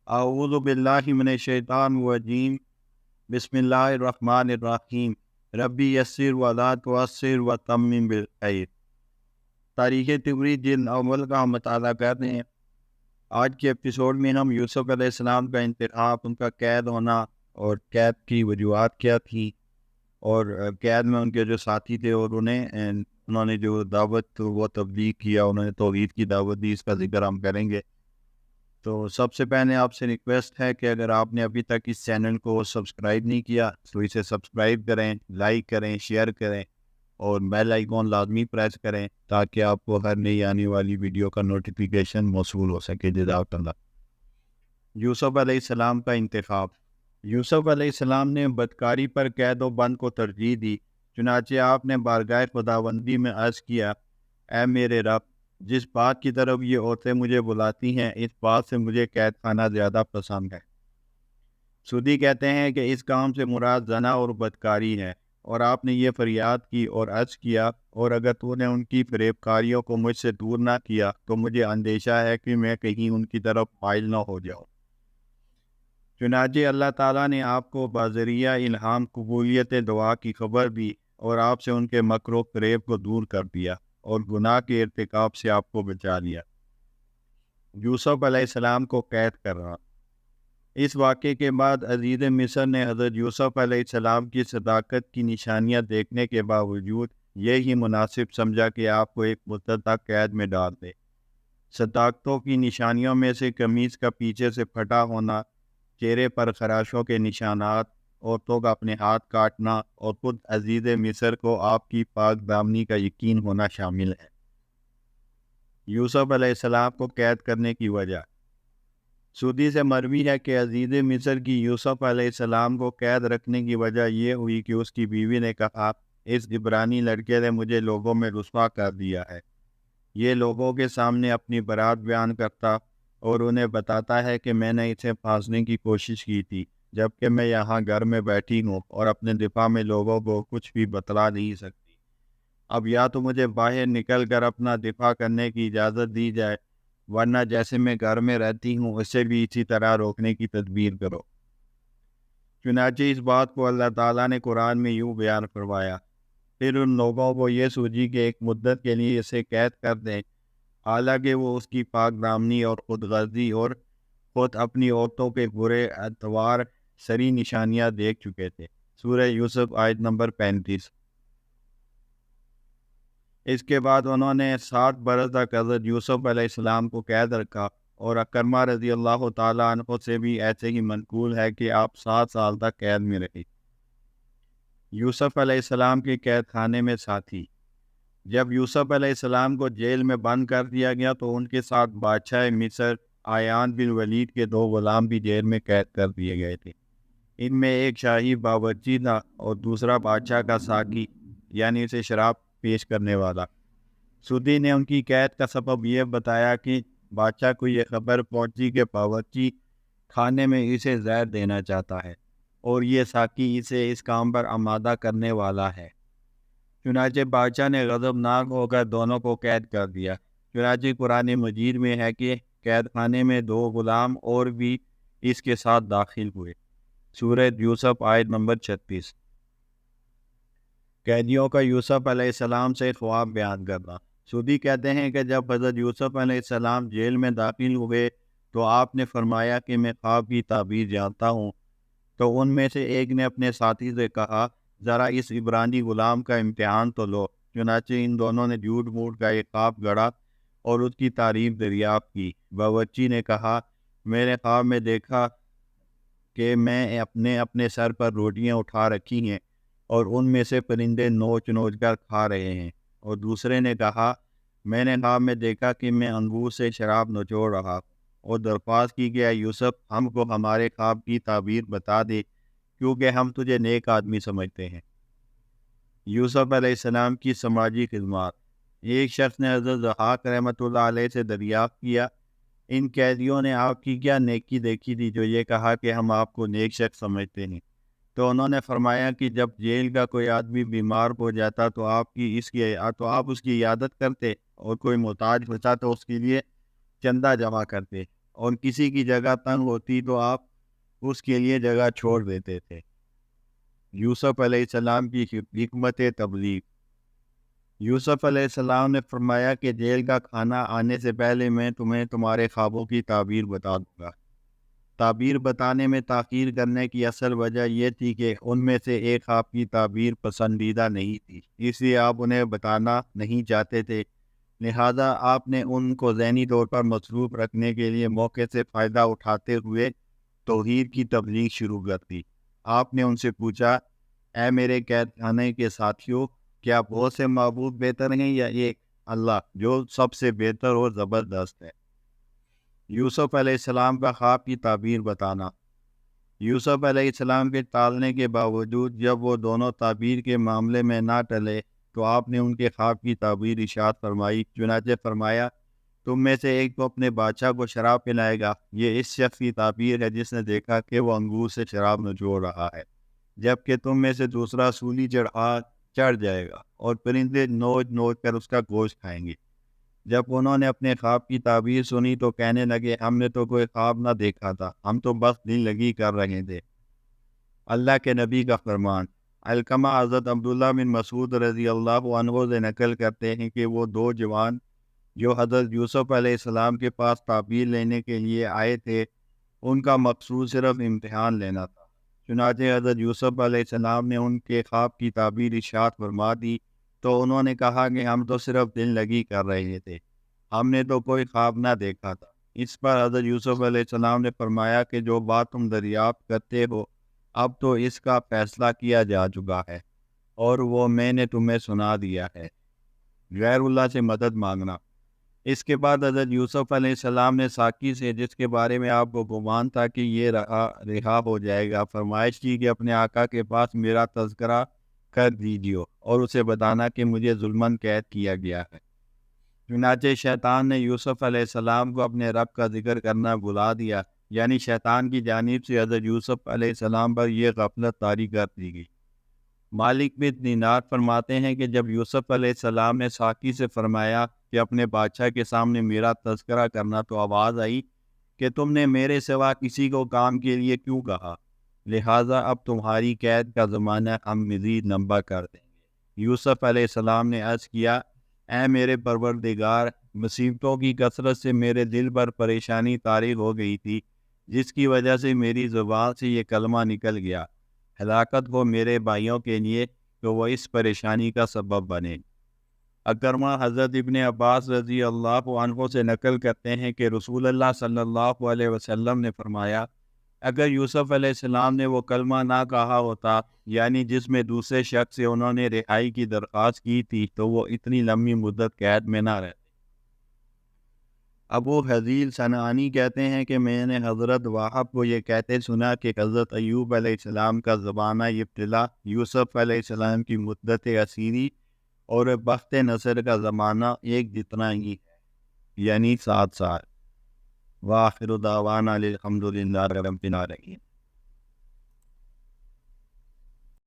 اعوذ باللہ من الشیطان الرجیم بسم اللہ الرحمن الرحیم ربی یسر ولا تعسر وتمم بالخیر۔ تاریخ تبری جلد اول کا ہم مطالعہ کر رہے ہیں۔ آج کے ایپیسوڈ میں ہم یوسف علیہ السلام کا انتخاب، ان کا قید ہونا اور قید کی وجوہات کیا تھی، اور قید میں ان کے جو ساتھی تھے اور انہوں نے جو دعوت و تبلیغ کیا، انہوں نے توحید کی دعوت دی، اس کا ذکر ہم کریں گے۔ تو سب سے پہلے آپ سے ریکویسٹ ہے کہ اگر آپ نے ابھی تک اس چینل کو سبسکرائب نہیں کیا تو اسے سبسکرائب کریں، لائک کریں، شیئر کریں اور بیل آئیکن لازمی پریس کریں تاکہ آپ کو ہر نئی آنے والی ویڈیو کا نوٹیفیکیشن موصول ہو سکے۔ جزاک اللہ۔ یوسف علیہ السلام کا انتخاب۔ یوسف علیہ السلام نے بدکاری پر قید و بند کو ترجیح دی، چنانچہ آپ نے بارگاہ خداوندی میں عرض کیا، اے میرے رب، جس بات کی طرف یہ عورتیں مجھے بلاتی ہیں، اس بات سے مجھے قید خانہ زیادہ پسند ہے۔ سودی کہتے ہیں کہ اس کام سے مراد زنا اور بدکاری ہے، اور آپ نے یہ فریاد کی اور عرض کیا، اور اگر تو نے ان کی فریب کاریوں کو مجھ سے دور نہ کیا تو مجھے اندیشہ ہے کہ میں کہیں ان کی طرف مائل نہ ہو جاؤں۔ چنانچہ اللہ تعالیٰ نے آپ کو بذریعہ الہام قبولیت دعا کی خبر دی اور آپ سے ان کے مکر و فریب کو دور کر دیا اور گناہ کے ارتکاب سے آپ کو بچا لیا۔ یوسف علیہ السلام کو قید کرنا۔ اس واقعے کے بعد عزیز مصر نے حضرت یوسف علیہ السلام کی صداقت کی نشانیاں دیکھنے کے باوجود یہی مناسب سمجھا کہ آپ کو ایک مدت تک قید میں ڈال دے۔ صداقتوں کی نشانیوں میں سے قمیص کا پیچھے سے پھٹا ہونا، چہرے پر خراشوں کے نشانات، عورتوں کا اپنے ہاتھ کاٹنا اور خود عزیز مصر کو آپ کی پاک دامنی کا یقین ہونا شامل ہے۔ یوسف علیہ السلام کو قید کرنے کی وجہ۔ سودی سے مروی ہے کہ عزیز مصر کی یوسف علیہ السلام کو قید رکھنے کی وجہ یہ ہوئی کہ اس کی بیوی نے کہا، اس عبرانی لڑکے نے مجھے لوگوں میں رسوا کر دیا ہے۔ یہ لوگوں کے سامنے اپنی برات بیان کرتا اور انہیں بتاتا ہے کہ میں نے اسے پھانسنے کی کوشش کی تھی، جبکہ میں یہاں گھر میں بیٹھی ہوں اور اپنے دفاع میں لوگوں کو کچھ بھی بتلا نہیں سکتی۔ اب یا تو مجھے باہر نکل کر اپنا دفاع کرنے کی اجازت دی جائے، ورنہ جیسے میں گھر میں رہتی ہوں اسے بھی اسی طرح روکنے کی تدبیر کرو۔ چنانچہ اس بات کو اللہ تعالیٰ نے قرآن میں یوں بیان فرمایا، پھر ان لوگوں کو یہ سوجی کہ ایک مدت کے لیے اسے قید کر دیں، حالانکہ وہ اس کی پاک دامنی اور خود غرضی اور خود اپنی عورتوں کے برے اتوار سری نشانیاں دیکھ چکے تھے۔ سورہ یوسف آیت نمبر 35۔ اس کے بعد انہوں نے 60 برس تک حضرت یوسف علیہ السلام کو قید رکھا، اور اکرمہ رضی اللہ تعالیٰ عنہ سے بھی ایسے ہی منقول ہے کہ آپ 7 سال تک قید میں رہے۔ یوسف علیہ السلام کے قید خانے میں ساتھی۔ جب یوسف علیہ السلام کو جیل میں بند کر دیا گیا تو ان کے ساتھ بادشاہ مصر عیان بن ولید کے 2 غلام بھی جیل میں قید کر دیے گئے تھے۔ ان میں ایک شاہی باورچی تھا اور دوسرا بادشاہ کا ساقی، یعنی اسے شراب پیش کرنے والا۔ سودی نے ان کی قید کا سبب یہ بتایا کہ بادشاہ کو یہ خبر پہنچی کہ باورچی کھانے میں اسے زہر دینا چاہتا ہے اور یہ ساقی اسے اس کام پر آمادہ کرنے والا ہے۔ چنانچہ بادشاہ نے غضبناک ہو کر دونوں کو قید کر دیا۔ چنانچہ قرآن مجید میں ہے کہ قید خانے میں 2 غلام اور بھی اس کے ساتھ داخل ہوئے۔ سورہ یوسف آیت نمبر 36۔ قیدیوں کا یوسف علیہ السلام سے خواب بیان کرنا۔ سودی کہتے ہیں کہ جب حضرت یوسف علیہ السلام جیل میں داخل ہوئے تو آپ نے فرمایا کہ میں خواب کی تعبیر جانتا ہوں۔ تو ان میں سے ایک نے اپنے ساتھی سے کہا، ذرا اس عبرانی غلام کا امتحان تو لو۔ چنانچہ ان دونوں نے جھوٹ موٹ کا ایک خواب گڑھا اور اس کی تعریف دریافت کی۔ باورچی نے کہا، میں نے خواب میں دیکھا کہ میں اپنے سر پر روٹیاں اٹھا رکھی ہیں اور ان میں سے پرندے نوچ نوچ کر کھا رہے ہیں۔ اور دوسرے نے کہا، میں نے خواب میں دیکھا کہ میں انگور سے شراب نچوڑ رہا ہوں۔ اور درخواست کی کہ اے یوسف، ہم کو ہمارے خواب کی تعبیر بتا دے، کیونکہ ہم تجھے نیک آدمی سمجھتے ہیں۔ یوسف علیہ السلام کی سماجی خدمات۔ ایک شخص نے حضرت ضحاک رحمۃ اللہ علیہ سے دریافت کیا، ان قیدیوں نے آپ کی کیا نیکی دیکھی تھی جو یہ کہا کہ ہم آپ کو نیک شخص سمجھتے ہیں؟ تو انہوں نے فرمایا کہ جب جیل کا کوئی آدمی بیمار ہو جاتا تو آپ اس کی عیادت کرتے، اور کوئی محتاج ہوتا تو اس کے لیے چندہ جمع کرتے، اور کسی کی جگہ تنگ ہوتی تو آپ اس کے لیے جگہ چھوڑ دیتے تھے۔ یوسف علیہ السلام کی حکمت تبلیغ۔ یوسف علیہ السلام نے فرمایا کہ جیل کا کھانا آنے سے پہلے میں تمہیں تمہارے خوابوں کی تعبیر بتا دوں گا۔ تعبیر بتانے میں تاخیر کرنے کی اصل وجہ یہ تھی کہ ان میں سے ایک خواب کی تعبیر پسندیدہ نہیں تھی، اس لیے آپ انہیں بتانا نہیں چاہتے تھے، لہذا آپ نے ان کو ذہنی طور پر مصروف رکھنے کے لیے موقع سے فائدہ اٹھاتے ہوئے توحید کی تبلیغ شروع کر دی۔ آپ نے ان سے پوچھا، اے میرے قید خانے کے ساتھیوں، کیا بہت سے معبود بہتر ہیں یا ایک اللہ جو سب سے بہتر اور زبردست ہے؟ یوسف علیہ السلام کا خواب کی تعبیر بتانا۔ یوسف علیہ السلام کے ٹالنے کے باوجود جب وہ دونوں تعبیر کے معاملے میں نہ ٹلے تو آپ نے ان کے خواب کی تعبیر ارشاد فرمائی۔ چنانچہ فرمایا، تم میں سے ایک تو اپنے بادشاہ کو شراب پلائے گا، یہ اس شخص کی تعبیر ہے جس نے دیکھا کہ وہ انگور سے شراب نچوڑ رہا ہے، جبکہ تم میں سے دوسرا سولی چڑھ جائے گا اور پرندے نوچ نوچ کر اس کا گوشت کھائیں گے۔ جب انہوں نے اپنے خواب کی تعبیر سنی تو کہنے لگے، ہم نے تو کوئی خواب نہ دیکھا تھا، ہم تو بس دل لگی کر رہے تھے۔ اللہ کے نبی کا فرمان۔ علقمہ حضرت عبداللہ بن مسعود رضی اللہ عنہ سے نقل کرتے ہیں کہ وہ دو جوان جو حضرت یوسف علیہ السلام کے پاس تعبیر لینے کے لیے آئے تھے، ان کا مقصود صرف امتحان لینا تھا۔ چنانچہ حضرت یوسف علیہ السلام نے ان کے خواب کی تعبیر ارشاد فرما دی تو انہوں نے کہا کہ ہم تو صرف دل لگی کر رہے تھے، ہم نے تو کوئی خواب نہ دیکھا تھا۔ اس پر حضرت یوسف علیہ السلام نے فرمایا کہ جو بات تم دریافت کرتے ہو اب تو اس کا فیصلہ کیا جا چکا ہے اور وہ میں نے تمہیں سنا دیا ہے۔ غیر اللہ سے مدد مانگنا۔ اس کے بعد حضرت یوسف علیہ السلام نے ساقی سے، جس کے بارے میں آپ کو گمان تھا کہ یہ رہا ہو جائے گا، فرمائش کی کہ اپنے آقا کے پاس میرا تذکرہ کر دیجیے اور اسے بتانا کہ مجھے ظلماً قید کیا گیا ہے۔ چنانچہ شیطان نے یوسف علیہ السلام کو اپنے رب کا ذکر کرنا بلا دیا، یعنی شیطان کی جانب سے حضرت یوسف علیہ السلام پر یہ غفلت طاری کر دی گئی۔ مالک بن دینار فرماتے ہیں کہ جب یوسف علیہ السلام نے ساقی سے فرمایا کہ اپنے بادشاہ کے سامنے میرا تذکرہ کرنا تو آواز آئی کہ تم نے میرے سوا کسی کو کام کے لیے کیوں کہا، لہٰذا اب تمہاری قید کا زمانہ ہم مزید لمبا کر دیں گے۔ یوسف علیہ السلام نے عرض کیا، اے میرے پروردگار، مصیبتوں کی کثرت سے میرے دل پر پریشانی طاری ہو گئی تھی، جس کی وجہ سے میری زبان سے یہ کلمہ نکل گیا، ہلاکت ہو میرے بھائیوں کے لیے کہ وہ اس پریشانی کا سبب بنے۔ اکرمہ حضرت ابن عباس رضی اللہ عنہ سے نقل کرتے ہیں کہ رسول اللہ صلی اللہ علیہ وسلم نے فرمایا، اگر یوسف علیہ السلام نے وہ کلمہ نہ کہا ہوتا، یعنی جس میں دوسرے شخص سے انہوں نے رہائی کی درخواست کی تھی، تو وہ اتنی لمبی مدت قید میں نہ رہتے۔ ابو حزیل صنعانی کہتے ہیں کہ میں نے حضرت وہب کو یہ کہتے سنا کہ حضرت ایوب علیہ السلام کا زمانہ ابتلا یوسف علیہ السلام کی مدت اسیری اور بخت نصر کا زمانہ ایک جتنا ہی ہے، یعنی 7 سال۔ وآخر دعوانا الحمد للہ رب العالمین۔